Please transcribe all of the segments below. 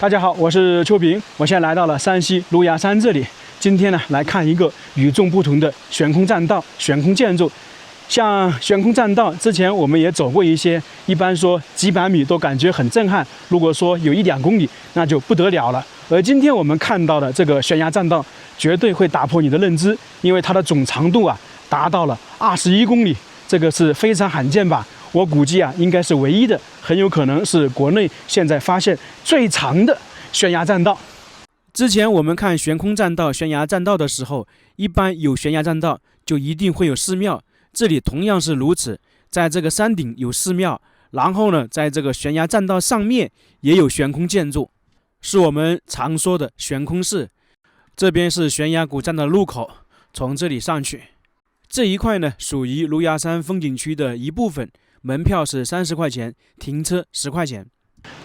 大家好，我是秋平，我现在来到了山西芦芽山这里。今天呢，来看一个与众不同的悬空栈道、悬空建筑。像悬空栈道，之前我们也走过一些，一般说几百米都感觉很震撼。如果说有1-2公里，那就不得了了。而今天我们看到的这个悬崖栈道，绝对会打破你的认知，因为它的总长度达到了21公里，这个是非常罕见吧？我估计应该是唯一的，很有可能是国内现在发现最长的悬崖栈道。之前我们看悬空栈道、悬崖栈道的时候，一般有悬崖栈道就一定会有寺庙，这里同样是如此，在这个山顶有寺庙，然后呢，在这个悬崖栈道上面也有悬空建筑，是我们常说的悬空寺。这边是悬崖古栈的入口，从这里上去。这一块呢，属于芦芽山风景区的一部分，门票是30块钱，停车10块钱。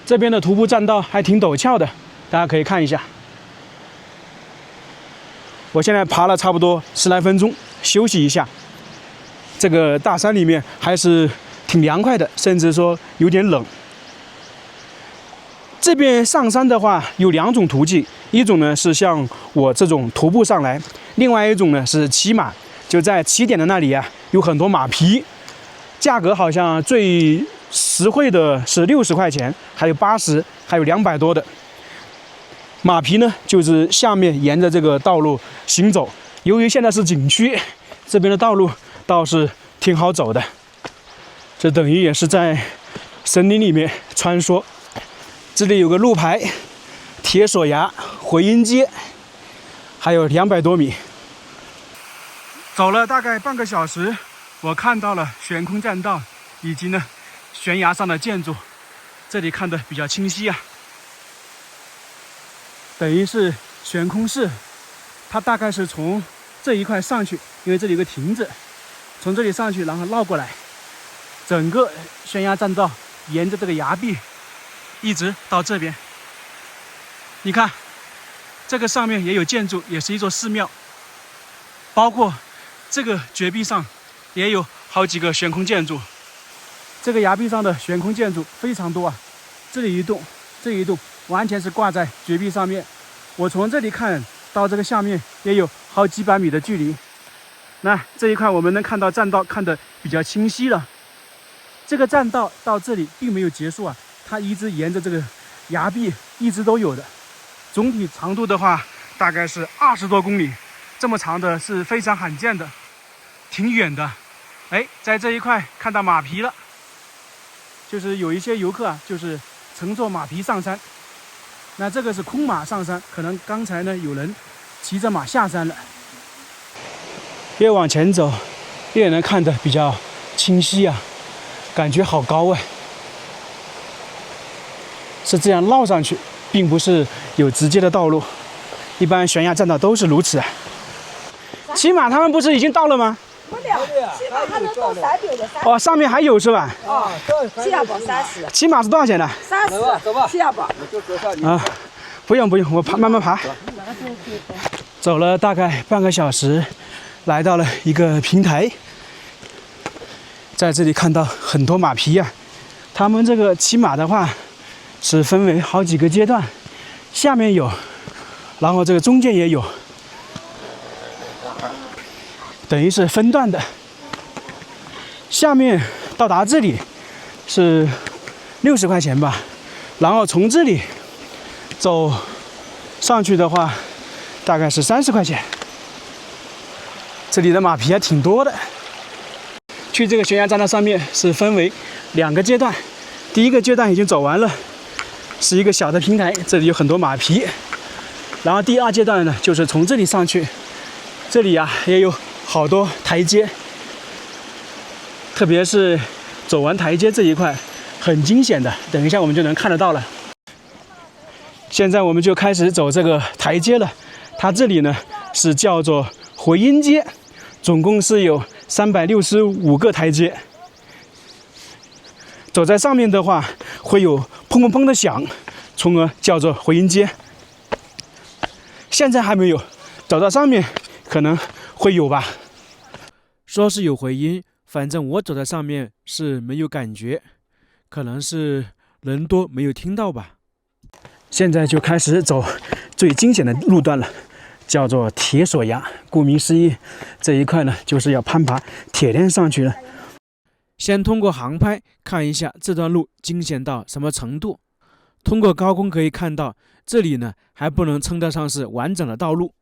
这边的徒步栈道还挺陡峭的，大家可以看一下。我现在爬了差不多10来分钟，休息一下。这个大山里面还是挺凉快的，甚至说有点冷。这边上山的话有2种途径，一种呢是像我这种徒步上来，另外一种呢是骑马。就在起点的那里有很多马匹，价格好像最实惠的是60块钱，还有80，还有200多的。马匹呢，就是下面沿着这个道路行走。由于现在是景区，这边的道路倒是挺好走的。这等于也是在森林里面穿梭。这里有个路牌，铁索崖回音街，还有200多米。走了大概半个小时，我看到了悬空栈道以及呢悬崖上的建筑，这里看得比较清晰等于是悬空寺。它大概是从这一块上去，因为这里有个亭子，从这里上去，然后绕过来，整个悬崖栈道沿着这个崖壁一直到这边。你看这个上面也有建筑，也是一座寺庙，包括这个绝壁上也有好几个悬空建筑。这个崖壁上的悬空建筑非常多这里一栋，这一栋完全是挂在绝壁上面。我从这里看到这个下面也有好几百米的距离。那这一块我们能看到栈道看得比较清晰了。这个栈道到这里并没有结束它一直沿着这个崖壁一直都有的。总体长度的话大概是20多公里，这么长的是非常罕见的，挺远的。在这一块看到马匹了，就是有一些游客就是乘坐马匹上山。那这个是空马上山，可能刚才呢有人骑着马下山了。越往前走，越能看得比较清晰感觉好高是这样绕上去，并不是有直接的道路。一般悬崖栈道都是如此骑马他们不是已经到了吗？没了，起码还能到山顶的。上面还有是吧？骑下包30。骑马是多少钱呢30，走吧，骑下包。不用，我慢慢爬。走了大概半个小时，来到了一个平台，在这里看到很多马匹他们这个骑马的话是分为好几个阶段，下面有，然后这个中间也有，等于是分段的。下面到达这里是60块钱吧，然后从这里走上去的话大概是30块钱。这里的马匹还挺多的。去这个悬崖栈道上面是分为2个阶段，第一个阶段已经走完了，是一个小的平台，这里有很多马匹。然后第2阶段呢，就是从这里上去，这里也有好多台阶，特别是走完台阶这一块很惊险的，等一下我们就能看得到了。现在我们就开始走这个台阶了，它这里呢是叫做回音阶，总共是有365个台阶。走在上面的话会有砰砰砰的响，从而叫做回音阶。现在还没有，走到上面可能会有吧。说是有回音，反正我走在上面是没有感觉，可能是人多没有听到吧。现在就开始走最惊险的路段了，叫做铁索崖。顾名思义，这一块呢就是要攀爬铁链上去了。先通过航拍看一下这段路惊险到什么程度。通过高空可以看到，这里呢还不能称得上是完整的道路。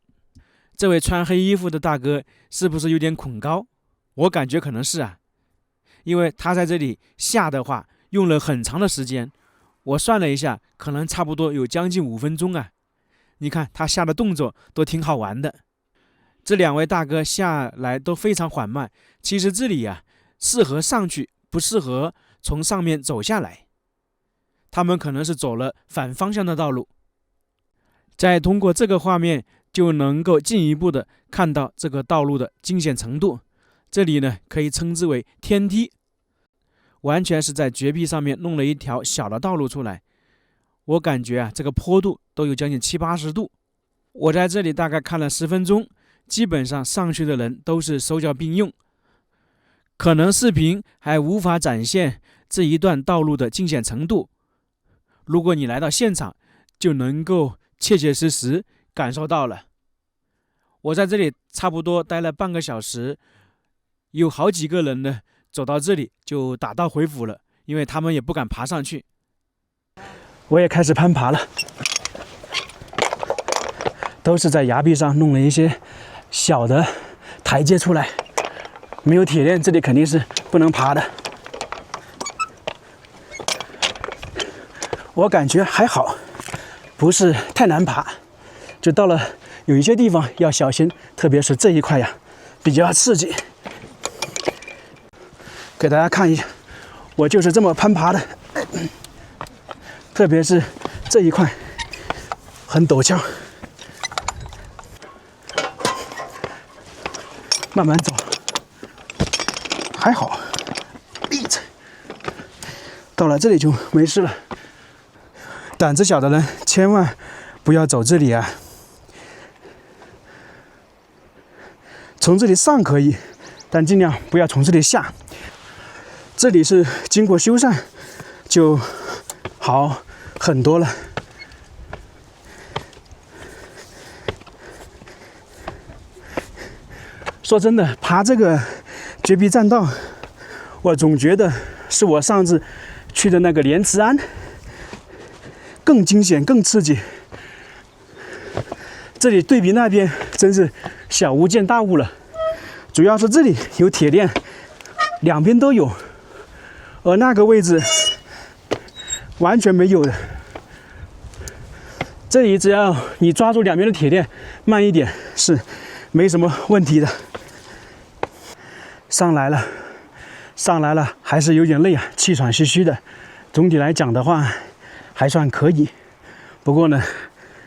这位穿黑衣服的大哥是不是有点恐高？我感觉可能是啊，因为他在这里下的话用了很长的时间，我算了一下，可能差不多有将近5分钟啊。你看他下的动作都挺好玩的。这2位大哥下来都非常缓慢，其实这里啊适合上去，不适合从上面走下来。他们可能是走了反方向的道路。再通过这个画面就能够进一步的看到这个道路的惊险程度。这里呢可以称之为天梯，完全是在绝壁上面弄了一条小的道路出来。我感觉啊这个坡度都有将近70-80度。我在这里大概看了10分钟，基本上上去的人都是手脚并用。可能视频还无法展现这一段道路的惊险程度，如果你来到现场就能够切切实实感受到了。我在这里差不多待了半个小时，有好几个人呢走到这里就打道回府了，因为他们也不敢爬上去。我也开始攀爬了，都是在崖壁上弄了一些小的台阶出来，没有铁链，这里肯定是不能爬的。我感觉还好，不是太难爬，就到了有一些地方要小心，特别是这一块呀，比较刺激。给大家看一下，我就是这么攀爬的，特别是这一块很陡峭，慢慢走，还好，到了这里就没事了。胆子小的人千万不要走这里啊！从这里上可以，但尽量不要从这里下。这里是经过修缮，就好很多了。说真的，爬这个绝壁栈道，我总觉得是我上次去的那个莲池庵更惊险、更刺激。这里对比那边真是小巫见大巫了。主要是这里有铁链，两边都有，而那个位置完全没有的。这里只要你抓住两边的铁链，慢一点是没什么问题的。上来了，还是有点累啊，气喘吁吁的。总体来讲的话，还算可以。不过呢，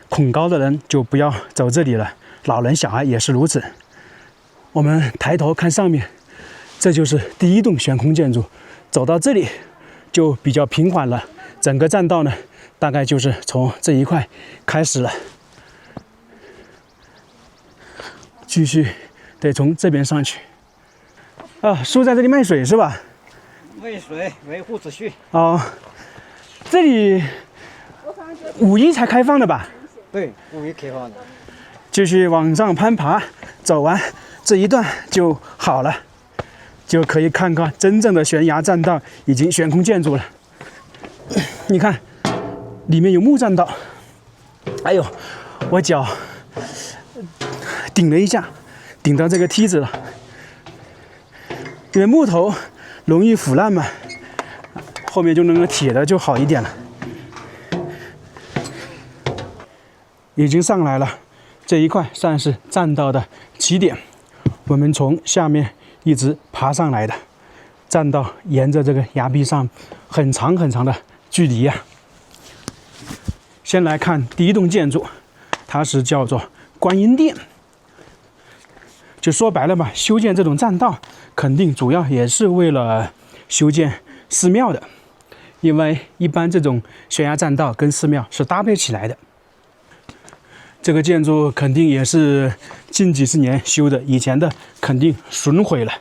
恐高的人就不要走这里了，老人小孩也是如此。我们抬头看上面，这就是第一栋悬空建筑。走到这里就比较平缓了，整个栈道呢，大概就是从这一块开始了。继续得从这边上去。啊，叔在这里卖水是吧？卖水，维护秩序。哦，这里5·1才开放的吧？对，5·1开放的。继续往上攀爬，走完这一段就好了，就可以看看真正的悬崖栈道以及悬空建筑了。你看，里面有木栈道。哎呦，我脚顶了一下，顶到这个梯子了。因为木头容易腐烂嘛，后面就那个铁的就好一点了。已经上来了，这一块算是栈道的起点，我们从下面一直爬上来的。栈道沿着这个崖壁上很长很长的距离呀。先来看第一栋建筑，它是叫做观音殿。就说白了嘛，修建这种栈道肯定主要也是为了修建寺庙的，因为一般这种悬崖栈道跟寺庙是搭配起来的。这个建筑肯定也是近几十年修的，以前的肯定损毁了。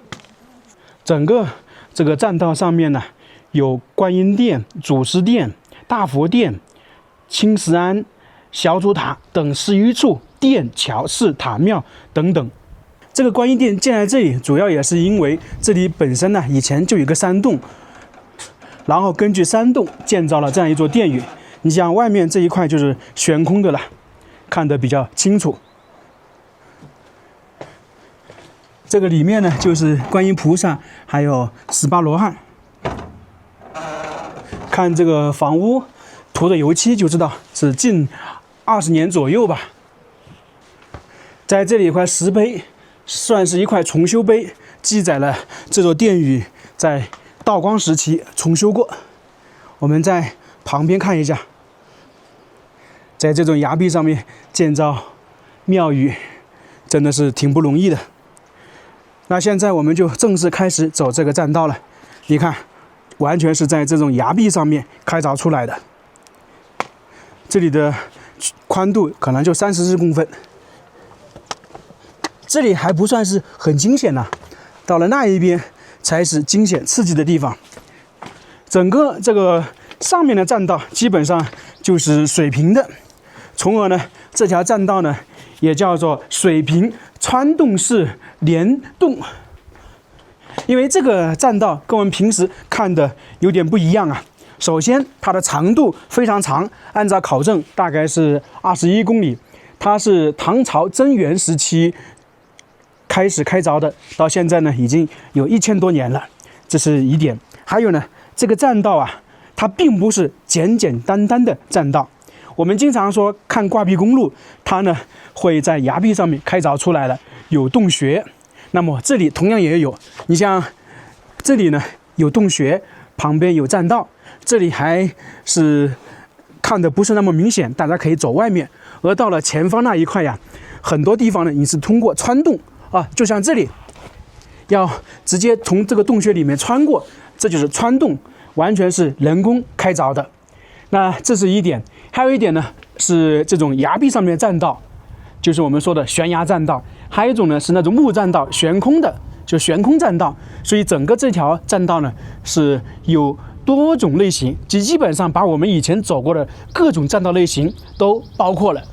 整个这个栈道上面呢，有观音殿、祖师殿、大佛殿、青石庵、小主塔等10余处殿、桥、寺、塔庙等等。这个观音殿建在这里，主要也是因为这里本身呢以前就有一个山洞，然后根据山洞建造了这样一座殿宇。你像外面这一块就是悬空的了，看得比较清楚。这个里面呢就是观音菩萨，还有18罗汉。看这个房屋涂的油漆就知道是近20年左右吧。在这里一块石碑，算是一块重修碑，记载了这座殿宇在道光时期重修过。我们在旁边看一下，在这种崖壁上面建造庙宇，真的是挺不容易的。那现在我们就正式开始走这个栈道了。你看，完全是在这种崖壁上面开凿出来的。这里的宽度可能就34公分。这里还不算是很惊险呢，到了那一边才是惊险刺激的地方。整个这个上面的栈道基本上就是水平的，从而呢，这条栈道呢也叫做水平穿洞式连洞。因为这个栈道跟我们平时看的有点不一样啊。首先，它的长度非常长，按照考证大概是21公里，它是唐朝贞元时期开始开凿的，到现在呢已经有1000多年了，这是一点。还有呢，这个栈道啊，它并不是简简单单的栈道。我们经常说看挂壁公路，它呢会在崖壁上面开凿出来了，有洞穴。那么这里同样也有，你像这里呢有洞穴，旁边有栈道，这里还是看的不是那么明显，大家可以走外面。而到了前方那一块呀，很多地方呢你是通过穿洞啊，就像这里要直接从这个洞穴里面穿过，这就是穿洞，完全是人工开凿的。那这是一点。还有一点呢是这种崖壁上面的栈道，就是我们说的悬崖栈道。还有一种呢是那种木栈道，悬空的，就悬空栈道。所以整个这条栈道呢是有多种类型，基本上把我们以前走过的各种栈道类型都包括了。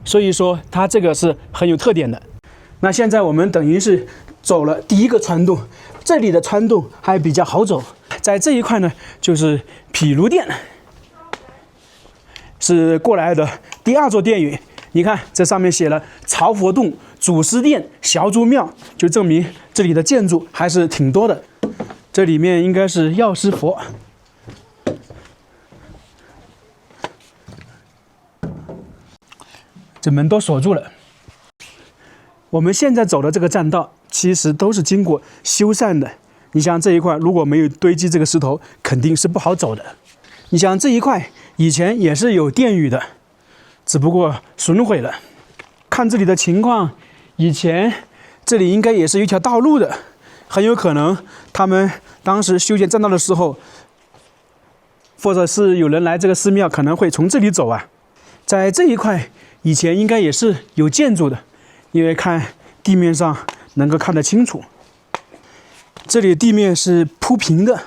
所以说它这个是很有特点的。那现在我们等于是走了第一个穿洞，这里的穿洞还比较好走。在这一块呢就是毗卢殿，是过来的第2座殿宇。你看这上面写了朝佛洞、祖师殿、小主庙，就证明这里的建筑还是挺多的。这里面应该是药师佛。这门都锁住了。我们现在走的这个栈道其实都是经过修缮的。你像这一块如果没有堆积这个石头，肯定是不好走的。你像这一块以前也是有殿宇的，只不过损毁了。看这里的情况，以前这里应该也是有一条道路的，很有可能他们当时修建栈道的时候，或者是有人来这个寺庙可能会从这里走啊。在这一块以前应该也是有建筑的，因为看地面上能够看得清楚。这里地面是铺平的，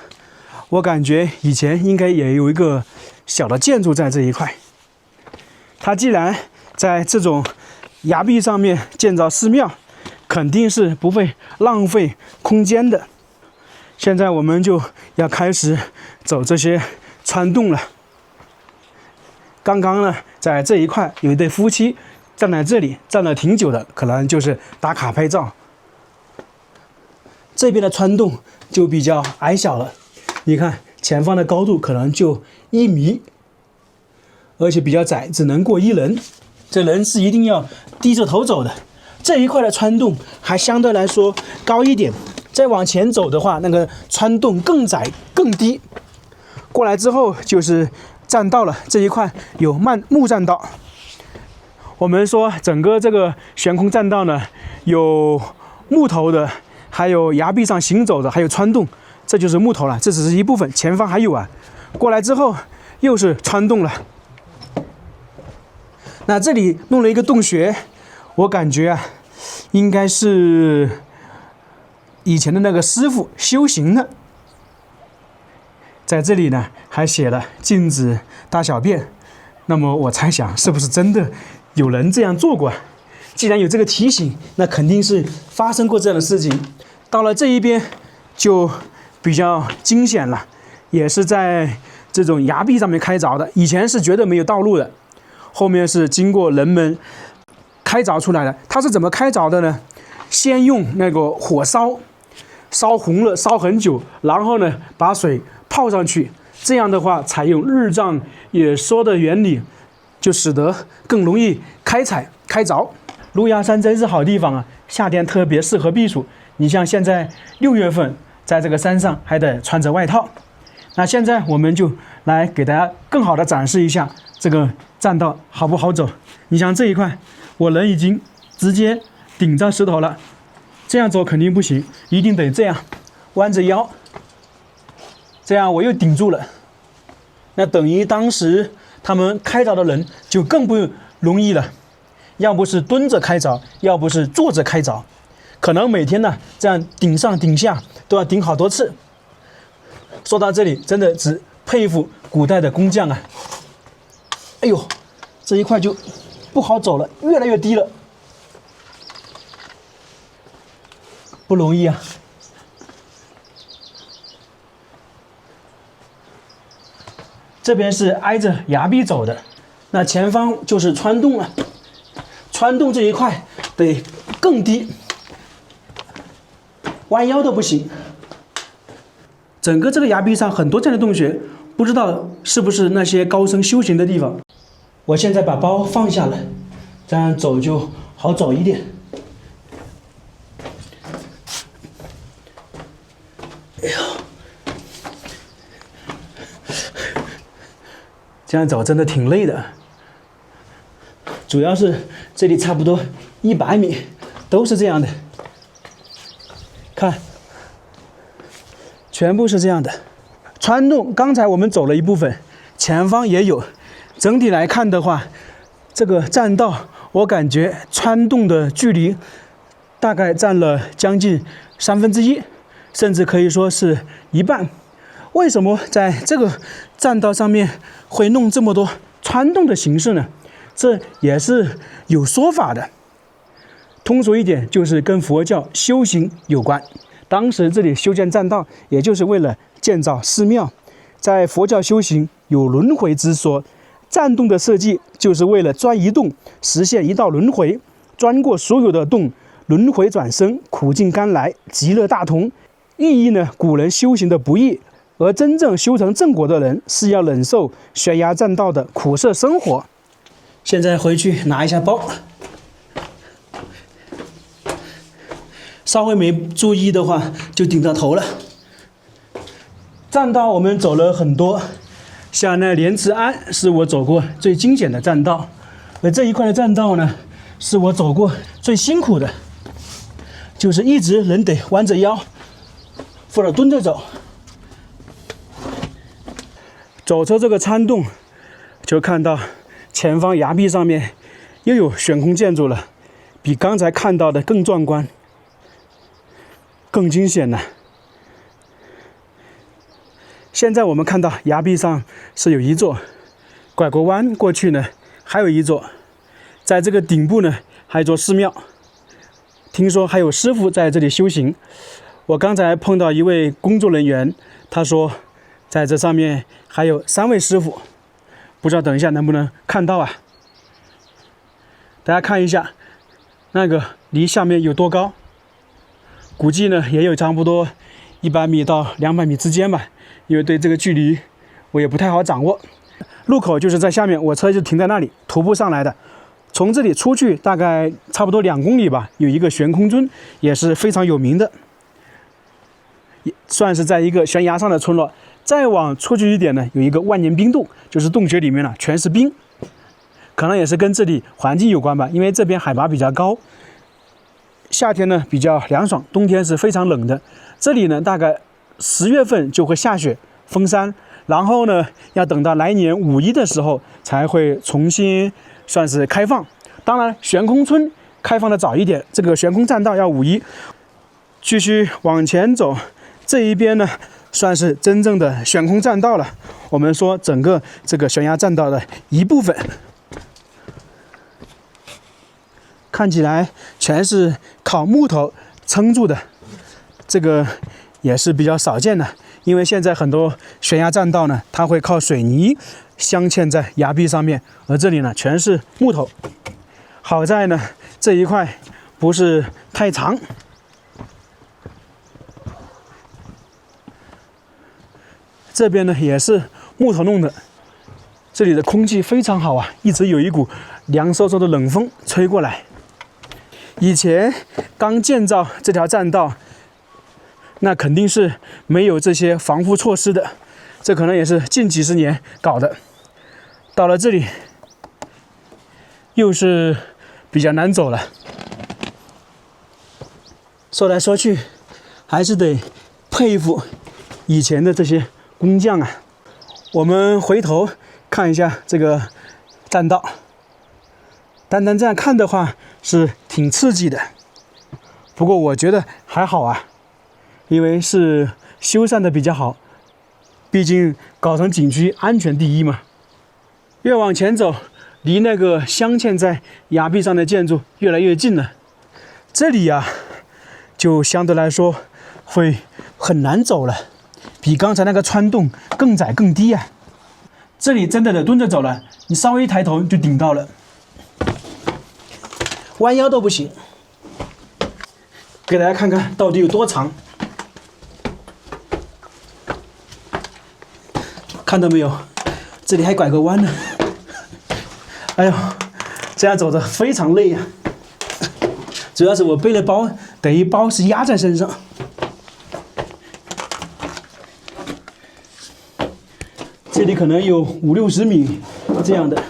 我感觉以前应该也有一个小的建筑在这一块。它既然在这种崖壁上面建造寺庙，肯定是不会浪费空间的。现在我们就要开始走这些穿洞了。刚刚呢，在这一块有一对夫妻站在这里，站了挺久的，可能就是打卡拍照。这边的穿洞就比较矮小了，你看前方的高度可能就1米，而且比较窄，只能过1人。这人是一定要低着头走的。这一块的穿洞还相对来说高一点，再往前走的话，那个穿洞更窄更低。过来之后就是栈道了，这一块有木栈道。我们说整个这个悬空栈道呢，有木头的，还有崖壁上行走的，还有穿洞，这就是木头了，这只是一部分，前方还有啊。过来之后又是穿洞了。那这里弄了一个洞穴，我感觉啊，应该是以前的那个师傅修行的。在这里呢，还写了禁止大小便。那么我猜想，是不是真的有人这样做过？既然有这个提醒，那肯定是发生过这样的事情。到了这一边就比较惊险了，也是在这种崖壁上面开凿的，以前是绝对没有道路的，后面是经过人们开凿出来的。它是怎么开凿的呢？先用那个火烧红了，烧很久，然后呢把水泡上去，这样的话采用日胀也缩的原理，就使得更容易开凿。芦芽山真是好地方啊，夏天特别适合避暑。你像现在6月份，在这个山上还得穿着外套。那现在我们就来给大家更好的展示一下这个栈道好不好走。你像这一块，我人已经直接顶着石头了，这样走肯定不行，一定得这样弯着腰，这样我又顶住了。那等于当时他们开凿的人就更不容易了，要不是蹲着开凿，要不是坐着开凿，可能每天呢这样顶上顶下都要顶好多次。说到这里，真的只佩服古代的工匠啊！哎呦，这一块就不好走了，越来越低了，不容易啊！这边是挨着崖壁走的，那前方就是穿洞了。穿洞这一块得更低，弯腰都不行。整个这个崖壁上很多这样的洞穴，不知道是不是那些高僧修行的地方。我现在把包放下了，这样走就好走一点。哎呦，这样走真的挺累的，主要是这里差不多100米都是这样的，看。全部是这样的，穿洞刚才我们走了一部分，前方也有。整体来看的话，这个栈道我感觉穿洞的距离大概占了将近1/3，甚至可以说是一半。为什么在这个栈道上面会弄这么多穿洞的形式呢？这也是有说法的。通俗一点，就是跟佛教修行有关。当时这里修建栈道，也就是为了建造寺庙。在佛教修行有轮回之说，栈洞的设计就是为了钻一洞，实现一道轮回，钻过所有的洞，轮回转生，苦尽甘来，极乐大同。意义呢，古人修行的不易，而真正修成正果的人是要忍受悬崖栈道的苦涩生活。现在回去拿一下包。稍微没注意的话，就顶到头了。栈道我们走了很多，像那莲池庵是我走过最惊险的栈道，而这一块的栈道呢，是我走过最辛苦的，就是一直人得弯着腰，或者蹲着走。走出这个参洞，就看到前方崖壁上面又有悬空建筑了，比刚才看到的更壮观。更惊险了。现在我们看到崖壁上是有一座，拐个弯过去呢，还有一座，在这个顶部呢还有一座寺庙，听说还有师傅在这里修行。我刚才碰到一位工作人员，他说在这上面还有3位师傅，不知道等一下能不能看到啊？大家看一下，那个离下面有多高？估计呢也有差不多100米到200米之间吧，因为对这个距离我也不太好掌握。入口就是在下面，我车就停在那里，徒步上来的。从这里出去大概差不多2公里吧，有一个悬空村，也是非常有名的，也算是在一个悬崖上的村落。再往出去一点呢，有一个万年冰洞，就是洞穴里面呢全是冰，可能也是跟这里环境有关吧，因为这边海拔比较高。夏天呢比较凉爽，冬天是非常冷的。这里呢大概10月份就会下雪封山，然后呢要等到来年5一的时候才会重新算是开放。当然悬空村开放的早一点，这个悬空栈道要5一。继续往前走，这一边呢算是真正的悬空栈道了。我们说整个这个悬崖栈道的一部分，看起来全是靠木头撑住的，这个也是比较少见的。因为现在很多悬崖栈道呢，它会靠水泥镶嵌在崖壁上面，而这里呢全是木头。好在呢这一块不是太长。这边呢也是木头弄的，这里的空气非常好啊，一直有一股凉飕飕的冷风吹过来。以前刚建造这条栈道，那肯定是没有这些防护措施的，这可能也是近几十年搞的。到了这里，又是比较难走了。说来说去，还是得佩服以前的这些工匠啊。我们回头看一下这个栈道，单单这样看的话是挺刺激的，不过我觉得还好啊，因为是修缮的比较好，毕竟搞成景区安全第一嘛。越往前走，离那个镶嵌在崖壁上的建筑越来越近了。这里呀，就相对来说会很难走了，比刚才那个穿洞更窄更低啊。这里真的得蹲着走了，你稍微一抬头就顶到了，弯腰都不行。给大家看看到底有多长，看到没有？这里还拐个弯呢。哎呦，这样走着非常累呀。主要是我背了包，等于包是压在身上。这里可能有50-60米这样的。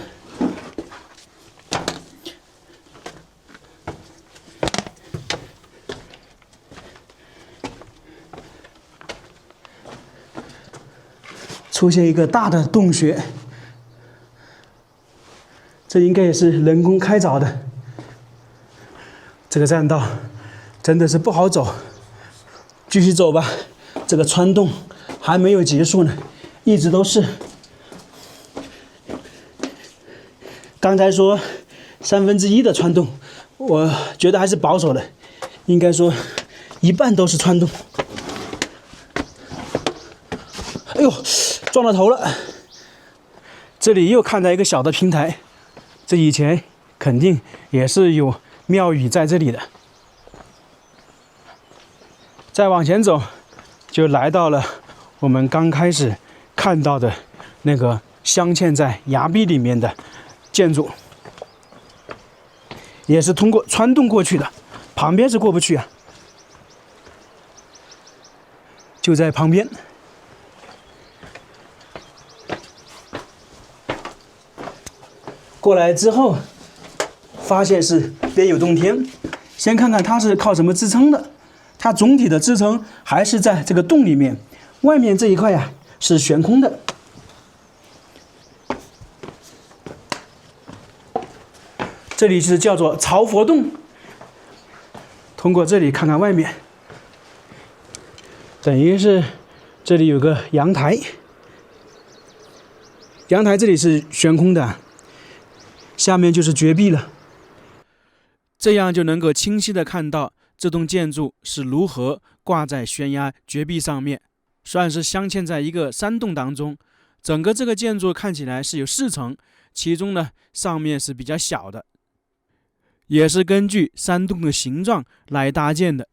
出现一个大的洞穴，这应该也是人工开凿的。这个栈道真的是不好走，继续走吧。这个穿洞还没有结束呢，一直都是。刚才说1/3的穿洞，我觉得还是保守的，应该说一半都是穿洞。哎呦，撞到头了！这里又看到一个小的平台，这以前肯定也是有庙宇在这里的。再往前走，就来到了我们刚开始看到的那个镶嵌在崖壁里面的建筑，也是通过穿洞过去的，旁边是过不去啊，就在旁边。过来之后，发现是别有洞天。先看看它是靠什么支撑的，它总体的支撑还是在这个洞里面，外面这一块呀是悬空的。这里是叫做朝佛洞，通过这里看看外面，等于是这里有个阳台，阳台这里是悬空的，下面就是绝壁了。这样就能够清晰地看到这栋建筑是如何挂在悬崖绝壁上面，算是镶嵌在一个山洞当中。整个这个建筑看起来是有4层，其中呢上面是比较小的，也是根据山洞的形状来搭建的。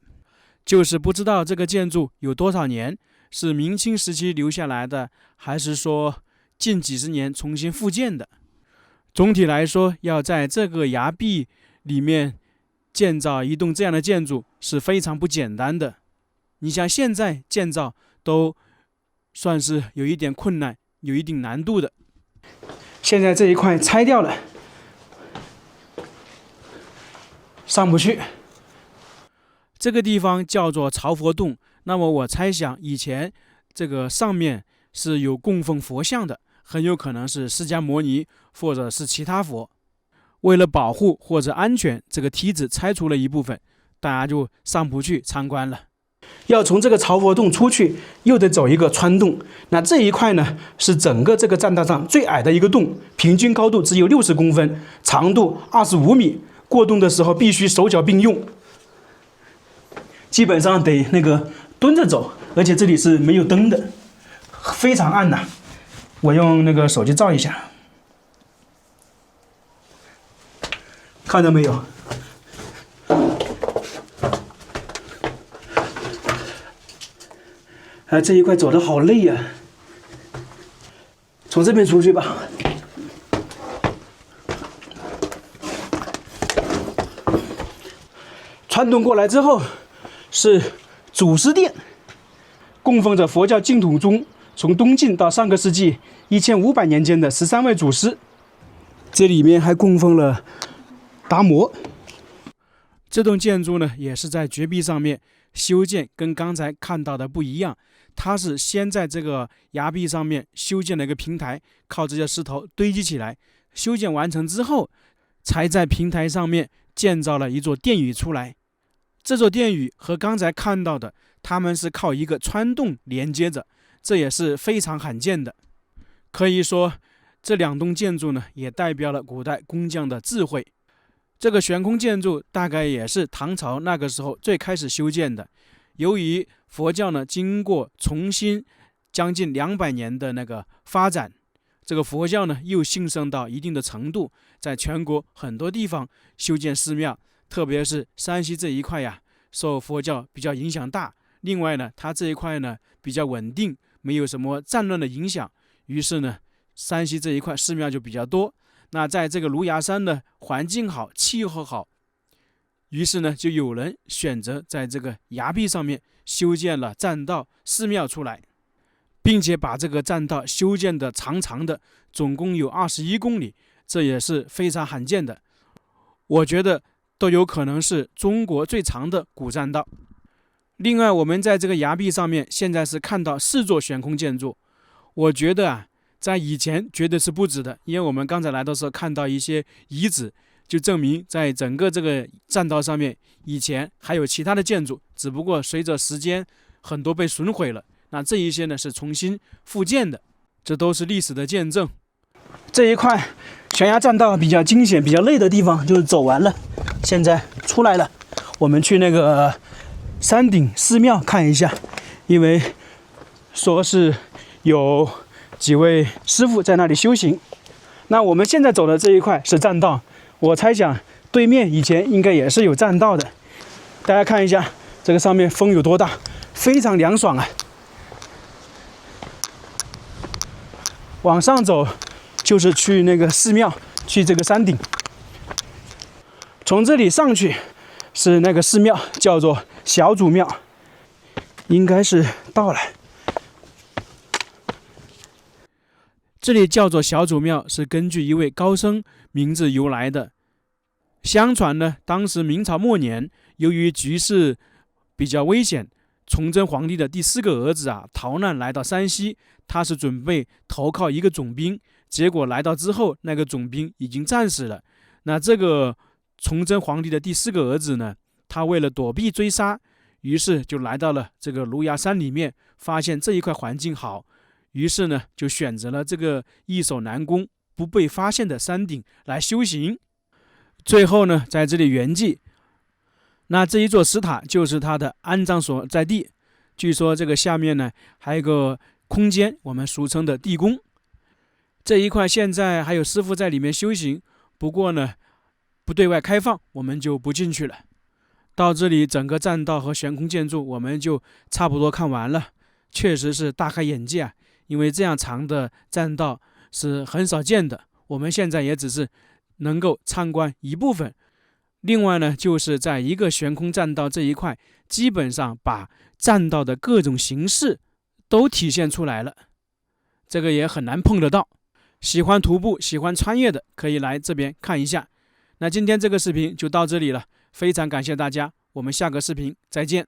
就是不知道这个建筑有多少年，是明清时期留下来的，还是说近几十年重新复建的。总体来说，要在这个崖壁里面建造一栋这样的建筑是非常不简单的。你像现在建造都算是有一点困难，有一定难度的。现在这一块拆掉了，上不去。这个地方叫做朝佛洞，那么我猜想以前这个上面是有供奉佛像的，很有可能是释迦牟尼或者是其他佛。为了保护或者安全，这个梯子拆除了一部分，大家就上不去参观了。要从这个朝佛洞出去，又得走一个穿洞。那这一块呢，是整个这个栈道上最矮的一个洞，平均高度只有60公分，长度25米。过洞的时候必须手脚并用，基本上得那个蹲着走，而且这里是没有灯的，非常暗呐。我用那个手机照一下，看到没有？这一块走得好累呀，从这边出去吧。穿洞过来之后是祖师殿，供奉着佛教净土中从东晋到上个世纪1500年间的13位祖师。这里面还供奉了达摩。这栋建筑呢，也是在绝壁上面修建，跟刚才看到的不一样。它是先在这个崖壁上面修建了一个平台，靠这些石头堆积起来。修建完成之后，才在平台上面建造了一座殿宇出来。这座殿宇和刚才看到的，他们是靠一个穿洞连接着，这也是非常罕见的。可以说，这2栋建筑呢，也代表了古代工匠的智慧。这个悬空建筑大概也是唐朝那个时候最开始修建的。由于佛教呢，经过重新将近200年的那个发展，这个佛教呢又兴盛到一定的程度，在全国很多地方修建寺庙，特别是山西这一块呀，受佛教比较影响大。另外呢，它这一块呢比较稳定，没有什么战乱的影响，于是呢，山西这一块寺庙就比较多。那在这个芦芽山呢，环境好，气候好，于是呢，就有人选择在这个崖壁上面修建了栈道、寺庙出来，并且把这个栈道修建的长长的，总共有21公里，这也是非常罕见的。我觉得都有可能是中国最长的古栈道。另外，我们在这个崖壁上面，现在是看到4座悬空建筑。我觉得啊，在以前绝对是不止的，因为我们刚才来的时候看到一些遗址，就证明在整个这个栈道上面，以前还有其他的建筑，只不过随着时间很多被损毁了。那这一些呢是重新复建的，这都是历史的见证。这一块悬崖栈道比较惊险、比较累的地方就是走完了，现在出来了，我们去那个山顶寺庙看一下，因为说是有几位师傅在那里修行。那我们现在走的这一块是栈道，我猜想对面以前应该也是有栈道的。大家看一下这个上面风有多大，非常凉爽啊。往上走就是去那个寺庙，去这个山顶。从这里上去是那个寺庙，叫做小祖庙，应该是到了。这里叫做小祖庙，是根据一位高僧名字由来的。相传呢，当时明朝末年，由于局势比较危险，崇祯皇帝的第4个儿子逃难来到山西，他是准备投靠一个总兵，结果来到之后，那个总兵已经战死了。那这个崇祯皇帝的第4个儿子呢，他为了躲避追杀，于是就来到了这个芦芽山里面，发现这一块环境好，于是呢就选择了这个易守难攻、不被发现的山顶来修行。最后呢，在这里圆寂。那这一座石塔就是他的安葬所在地。据说这个下面呢还有一个空间，我们俗称的地宫。这一块现在还有师傅在里面修行，不过呢不对外开放，我们就不进去了。到这里整个栈道和悬空建筑我们就差不多看完了，确实是大开眼界因为这样长的栈道是很少见的，我们现在也只是能够参观一部分。另外呢，就是在一个悬空栈道这一块，基本上把栈道的各种形式都体现出来了，这个也很难碰得到。喜欢徒步、喜欢穿越的，可以来这边看一下。那今天这个视频就到这里了，非常感谢大家，我们下个视频再见。